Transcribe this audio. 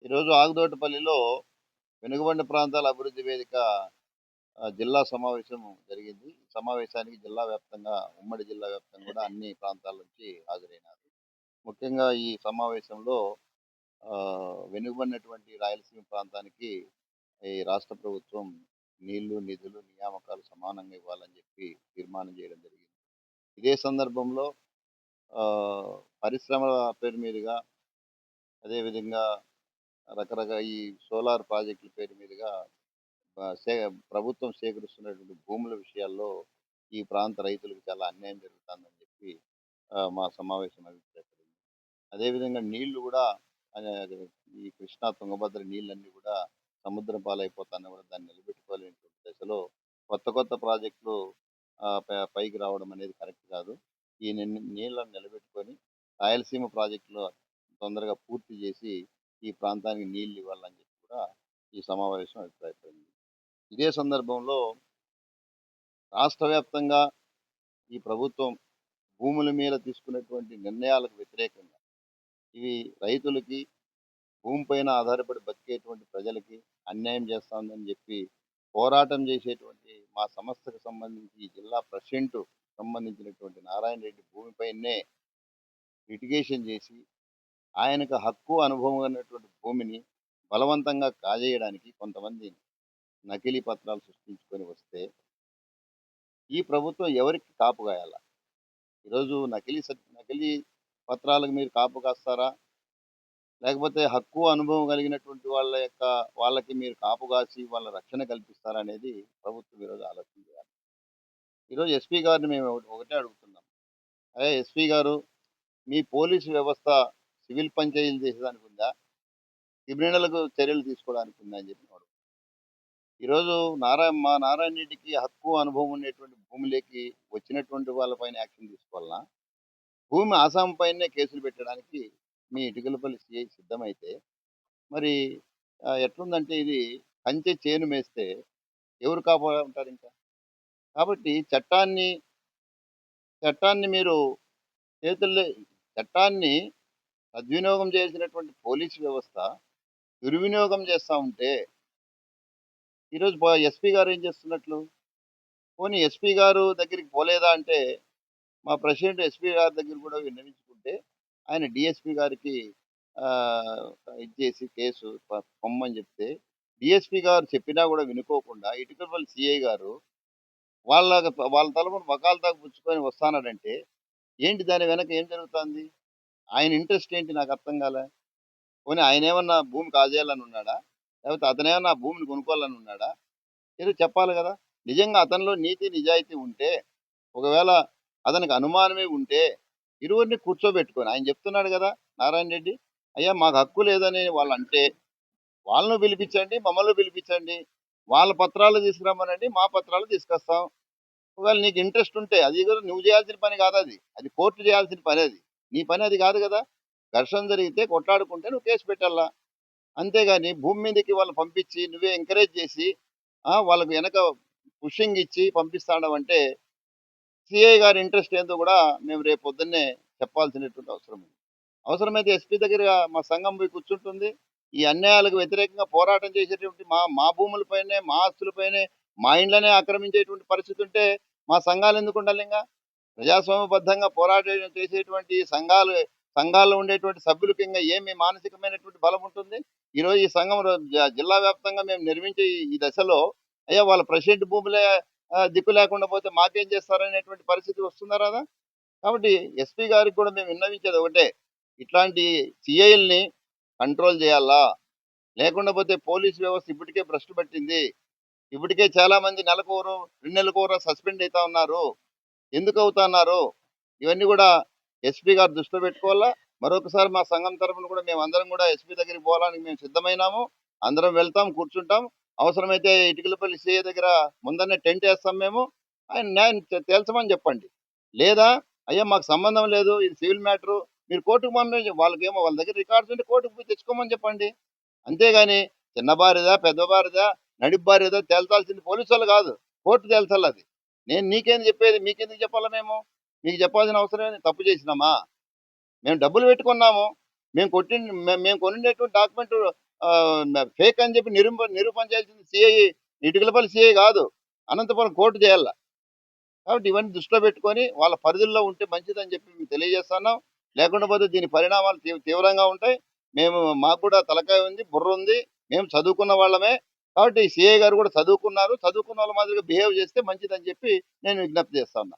ఈరోజు ఆగుదోటపల్లిలో వెనుకబడిన ప్రాంతాల అభివృద్ధి వేదిక జిల్లా సమావేశం జరిగింది. ఈ సమావేశానికి జిల్లా వ్యాప్తంగా, ఉమ్మడి జిల్లా వ్యాప్తంగా కూడా అన్ని ప్రాంతాల నుంచి హాజరైనారు. ముఖ్యంగా ఈ సమావేశంలో వెనుకబడినటువంటి రాయలసీమ ప్రాంతానికి ఈ రాష్ట్ర ప్రభుత్వం నీళ్లు, నిధులు, నియామకాలు సమానంగా ఇవ్వాలని చెప్పి తీర్మానం చేయడం జరిగింది. ఇదే సందర్భంలో పరిశ్రమల పేరు మీదుగా, అదేవిధంగా రకరకాల ఈ సోలార్ ప్రాజెక్టుల పేరు మీదుగా ఆ, సే ప్రభుత్వం సేకరిస్తున్నటువంటి భూముల విషయాల్లో ఈ ప్రాంత రైతులకు చాలా అన్యాయం జరుగుతుందని చెప్పి మా సమావేశం అభిప్రాయపడింది. అదేవిధంగా నీళ్లు కూడా ఆ, ఈ కృష్ణా తుంగభద్ర నీళ్ళన్నీ కూడా సముద్రం పాలైపోతానే కూడా దాన్ని నిలబెట్టుకోలేనటువంటి దశలో కొత్త కొత్త ప్రాజెక్టులు పైకి రావడం అనేది కరెక్ట్ కాదు. ఈ నీళ్ళను నిలబెట్టుకొని రాయలసీమ ప్రాజెక్టులు తొందరగా పూర్తి చేసి ఈ ప్రాంతానికి నీళ్ళు ఇవ్వాలని చెప్పి కూడా ఈ సమావేశం అభిప్రాయపడింది. ఇదే సందర్భంలో రాష్ట్ర వ్యాప్తంగా ఈ ప్రభుత్వం భూముల మీద తీసుకున్నటువంటి నిర్ణయాలకు వ్యతిరేకంగా ఇవి రైతులకి, భూమిపైన ఆధారపడి బతికేటువంటి ప్రజలకి అన్యాయం చేస్తుందని చెప్పి పోరాటం చేసేటువంటి మా సంస్థకు సంబంధించి ఈ జిల్లా ప్రెసిడెంట్ సంబంధించినటువంటి నారాయణ రెడ్డి భూమిపైనే లిటిగేషన్ చేసి ఆయనకు హక్కు అనుభవం ఉన్నటువంటి భూమిని బలవంతంగా కాజేయడానికి కొంతమంది నకిలీ పత్రాలు సృష్టించుకొని వస్తే ఈ ప్రభుత్వం ఎవరికి కాపు కాయాల? ఈరోజు నకిలీ పత్రాలకు మీరు కాపు కాస్తారా? లేకపోతే హక్కు అనుభవం కలిగినటువంటి వాళ్ళకి మీరు కాపు కాసి వాళ్ళ రక్షణ కల్పిస్తారా అనేది ప్రభుత్వం ఈరోజు ఆలోచన చేయాలి. ఈరోజు ఎస్పీ గారిని మేము ఒకటే అడుగుతున్నాం. అదే ఎస్పీ గారు, మీ పోలీసు వ్యవస్థ సివిల్ పంచాయతీలు చేసేదానికి ఉందా? క్రిమినల్‌కు చర్యలు తీసుకోవడానికి ఉందా అని చెప్పి అడుగుతున్నాం. ఈరోజు మా నారాయణ రెడ్డికి హక్కు అనుభవం ఉండేటువంటి భూమిలోకి వచ్చినటువంటి వాళ్ళపైన యాక్షన్ తీసుకోవాలనా? భూమి ఆసాం పైనే కేసులు పెట్టడానికి మీ ఇటుకలపల్లి సిఐ సిద్ధమైతే మరి ఎట్లుందంటే ఇది కంచె చేను మేస్తే ఎవరు కాపాడుంటారు ఇంకా? కాబట్టి చట్టాన్ని మీరు చేతుల్లో చట్టాన్ని సద్వినియోగం చేసినటువంటి పోలీసు వ్యవస్థ దుర్వినియోగం చేస్తా ఉంటే ఈరోజు ఎస్పీ గారు ఏం చేస్తున్నట్లు? పోనీ ఎస్పీ గారు దగ్గరికి పోలేదా అంటే మా ప్రెసిడెంట్ ఎస్పీ గారి దగ్గర కూడా విన్నవించుకుంటే ఆయన డిఎస్పీ గారికి ఇది చేసి కేసు పొమ్మని చెప్తే డిఎస్పీ గారు చెప్పినా కూడా వినుకోకుండా ఇటుకపల్లి సిఐ గారు వాళ్ళ వాళ్ళ తలపున వకాల్తాకు పుచ్చుకొని వస్తానాడంటే ఏంటి దాని వెనక ఏం జరుగుతుంది? ఆయన ఇంట్రెస్ట్ ఏంటి నాకు అర్థం కాలే. పోనీ ఆయన ఏమన్నా భూమి కాజేయాలని ఉన్నాడా? లేకపోతే అతనేమన్నా ఆ భూమిని కొనుక్కోవాలని ఉన్నాడా? ఏదో చెప్పాలి కదా. నిజంగా అతనిలో నీతి నిజాయితీ ఉంటే, ఒకవేళ అతనికి అనుమానమే ఉంటే ఇరువురిని కూర్చోబెట్టుకొని ఆయన చెప్తున్నాడు కదా నారాయణ రెడ్డి, అయ్యా మాకు హక్కు లేదని వాళ్ళు అంటే వాళ్ళను పిలిపించండి, మమ్మల్ని పిలిపించండి, వాళ్ళ పత్రాలు తీసుకురమ్మనండి, మా పత్రాలు తీసుకొస్తాం. ఒకవేళ నీకు ఇంట్రెస్ట్ ఉంటే అది కూడా నువ్వు చేయాల్సిన పని కాదు, అది కోర్టు చేయాల్సిన పని. అది నీ పని అది కాదు కదా. ఘర్షణ జరిగితే కొట్లాడుకుంటే నువ్వు కేసు పెట్టాలా. అంతేగాని భూమి మీదకి వాళ్ళు పంపించి నువ్వే ఎంకరేజ్ చేసి వాళ్ళకు వెనక పుషింగ్ ఇచ్చి పంపిస్తాడమంటే సిఐ గారి ఇంట్రెస్ట్ ఏందో కూడా మేము రేపు పొద్దున్నే చెప్పాల్సినటువంటి అవసరం ఉంది. అవసరమైతే ఎస్పీ దగ్గర మా సంఘం పోయి కూర్చుంటుంది. ఈ అన్యాయాలకు వ్యతిరేకంగా పోరాటం చేసేటువంటి మా భూములపైనే, మా ఆస్తులపైనే, మా ఇండ్లనే ఆక్రమించేటువంటి పరిస్థితి ఉంటే మా సంఘాలు ఎందుకు ఉండాలి? ఇంకా ప్రజాస్వామ్యబద్ధంగా పోరాటం చేసేటువంటి సంఘాల్లో ఉండేటువంటి సభ్యులకి ఇంకా ఏమి మానసికమైనటువంటి బలం ఉంటుంది? ఈరోజు ఈ సంఘం జిల్లా వ్యాప్తంగా మేము నిర్మించే ఈ దశలో అయ్యా వాళ్ళ ప్రెసిడెంట్ భూములే దిక్కు లేకుండా పోతే మాకేం చేస్తారనేటువంటి పరిస్థితి వస్తుందా రాదా? కాబట్టి ఎస్పీ గారికి కూడా మేము విన్నవించేది ఒకటే, ఇట్లాంటి సిఐల్ని కంట్రోల్ చేయాలా. లేకుండా పోతే పోలీస్ వ్యవస్థ ఇప్పటికే భ్రష్టు పట్టింది. ఇప్పటికే చాలా మంది నెలకోరు 2 నెలలకోరో సస్పెండ్ అవుతా ఉన్నారు. ఎందుకు అవుతున్నారు? ఇవన్నీ కూడా ఎస్పీ గారు దృష్టిలో పెట్టుకోవాలా. మరొకసారి మా సంఘం తరఫున కూడా మేమందరం కూడా ఎస్పీ దగ్గరికి పోవడానికి మేము సిద్ధమైనాము. అందరం వెళ్తాం, కూర్చుంటాం. అవసరమైతే ఇటుకలపల్లి సిఐ దగ్గర ముందరనే టెంట్ వేస్తాం మేము. ఆయన న్యాయం తేల్చమని చెప్పండి. లేదా అయ్యా మాకు సంబంధం లేదు, ఇది సివిల్ మ్యాటరు, మీరు కోర్టుకు పంపించి వాళ్ళకేమో వాళ్ళ దగ్గర రికార్డ్స్ ఉంటే కోర్టుకు పోయి తెచ్చుకోమని చెప్పండి. అంతేగాని చిన్న బారిదా, పెద్ద బారిదా, నడిపి బారిదా తేల్చాల్సింది పోలీసు వాళ్ళు కాదు, కోర్టు తేల్చాలి అది. నేను నీకేంది చెప్పేది? మీకెందుకు చెప్పాలా మేము? మీకు చెప్పాల్సిన అవసరం ఏంది? తప్పు చేసినామా? మేము డబ్బులు పెట్టుకున్నాము. మేము కొనిండేటువంటి డాక్యుమెంట్ ఫేక్ అని చెప్పి నిరూపణ చేయాల్సింది సిఐ, ఇటుకలపల్లి సిఐ కాదు, అనంతపురం కోర్టు చేయాల. కాబట్టి ఇవన్నీ దృష్టిలో పెట్టుకొని వాళ్ళ పరిధుల్లో ఉంటే మంచిదని చెప్పి మేము తెలియజేస్తున్నాం. లేకుండా పోతే దీని పరిణామాలు తీవ్రంగా ఉంటాయి. మాకు కూడా తలకాయ ఉంది, బుర్ర ఉంది. మేము చదువుకున్న వాళ్ళమే. కాబట్టి సిఐ గారు కూడా చదువుకున్నారు. చదువుకున్న వాళ్ళ మాదిరిగా బిహేవ్ చేస్తే మంచిదని చెప్పి నేను విజ్ఞప్తి చేస్తా ఉన్నా.